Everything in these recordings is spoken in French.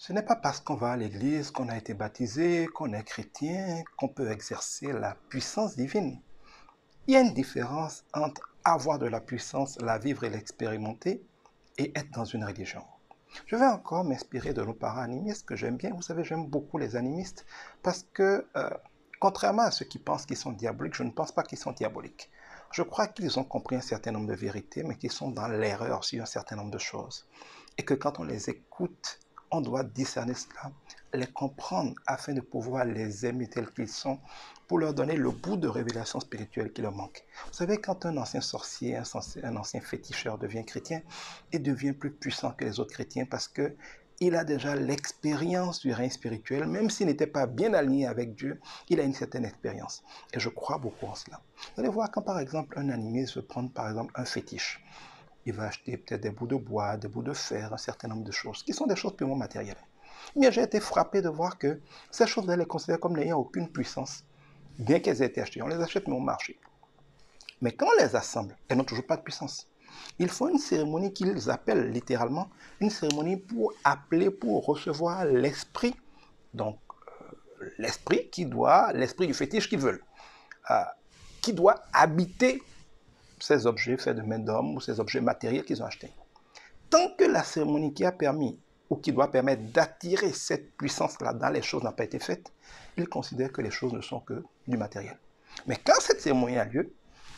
Ce n'est pas parce qu'on va à l'église, qu'on a été baptisé, qu'on est chrétien, qu'on peut exercer la puissance divine. Il y a une différence entre avoir de la puissance, la vivre et l'expérimenter, et être dans une religion. Je vais encore m'inspirer de nos parents animistes que j'aime bien. Vous savez, j'aime beaucoup les animistes parce que, contrairement à ceux qui pensent qu'ils sont diaboliques, je ne pense pas qu'ils sont diaboliques. Je crois qu'ils ont compris un certain nombre de vérités, mais qu'ils sont dans l'erreur sur un certain nombre de choses. Et que quand on les écoute, on doit discerner cela, les comprendre afin de pouvoir les aimer tels qu'ils sont, pour leur donner le bout de révélation spirituelle qui leur manque. Vous savez, quand un ancien sorcier, un ancien féticheur devient chrétien, il devient plus puissant que les autres chrétiens parce que il a déjà l'expérience du règne spirituel, même s'il n'était pas bien aligné avec Dieu, il a une certaine expérience. Et je crois beaucoup en cela. Vous allez voir quand par exemple un animiste veut prendre par exemple un fétiche, il va acheter peut-être des bouts de bois, des bouts de fer, un certain nombre de choses, qui sont des choses purement matérielles. Mais j'ai été frappé de voir que ces choses, on les considère comme n'ayant aucune puissance, bien qu'elles aient été achetées. On les achète mais au marché. Mais quand on les assemble, elles n'ont toujours pas de puissance. Ils font une cérémonie qu'ils appellent littéralement une cérémonie pour appeler, pour recevoir l'esprit. Donc, l'esprit du fétiche qu'ils veulent, euh, qui doit habiter ces objets faits de main d'homme ou ces objets matériels qu'ils ont achetés. Tant que la cérémonie qui a permis ou qui doit permettre d'attirer cette puissance-là dans les choses n'a pas été faite, ils considèrent que les choses ne sont que du matériel. Mais quand cette cérémonie a lieu,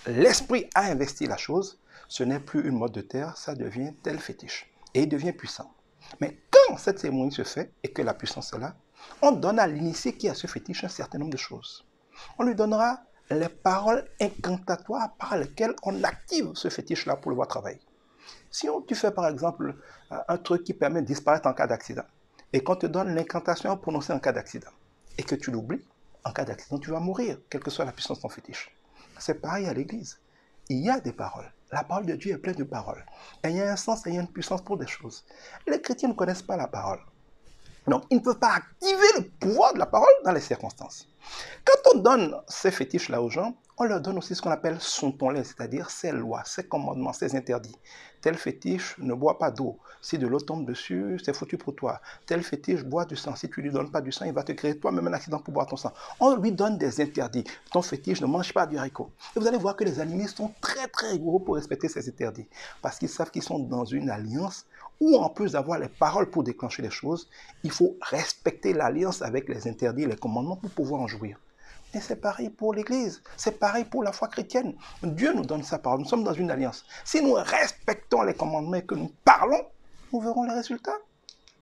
l'esprit a investi la chose, ce n'est plus une mode de terre, ça devient tel fétiche. Et il devient puissant. Mais quand cette cérémonie se fait et que la puissance est là, on donne à l'initié qui a ce fétiche un certain nombre de choses. On lui donnera les paroles incantatoires par lesquelles on active ce fétiche-là pour le voir travailler. Si tu fais par exemple un truc qui permet de disparaître en cas d'accident, et qu'on te donne l'incantation à prononcer en cas d'accident, et que tu l'oublies, en cas d'accident, tu vas mourir, quelle que soit la puissance de ton fétiche. C'est pareil à l'église. Il y a des paroles. La parole de Dieu est pleine de paroles. Et il y a un sens et il y a une puissance pour des choses. Les chrétiens ne connaissent pas la parole. Donc, ils ne peuvent pas activer le pouvoir de la parole dans les circonstances. Quand on donne ces fétiches-là aux gens, on leur donne aussi ce qu'on appelle son ton-lait, c'est-à-dire ses lois, ses commandements, ses interdits. Tel fétiche ne boit pas d'eau. Si de l'eau tombe dessus, c'est foutu pour toi. Tel fétiche boit du sang. Si tu lui donnes pas du sang, il va te créer toi-même un accident pour boire ton sang. On lui donne des interdits. Ton fétiche ne mange pas du haricot. Et vous allez voir que les animistes sont très très rigoureux pour respecter ces interdits. Parce qu'ils savent qu'ils sont dans une alliance où en plus d'avoir les paroles pour déclencher les choses, il faut respecter l'alliance avec les interdits et les commandements pour pouvoir en jouir. Et c'est pareil pour l'Église, c'est pareil pour la foi chrétienne. Dieu nous donne sa parole, nous sommes dans une alliance. Si nous respectons les commandements et que nous parlons, nous verrons les résultats.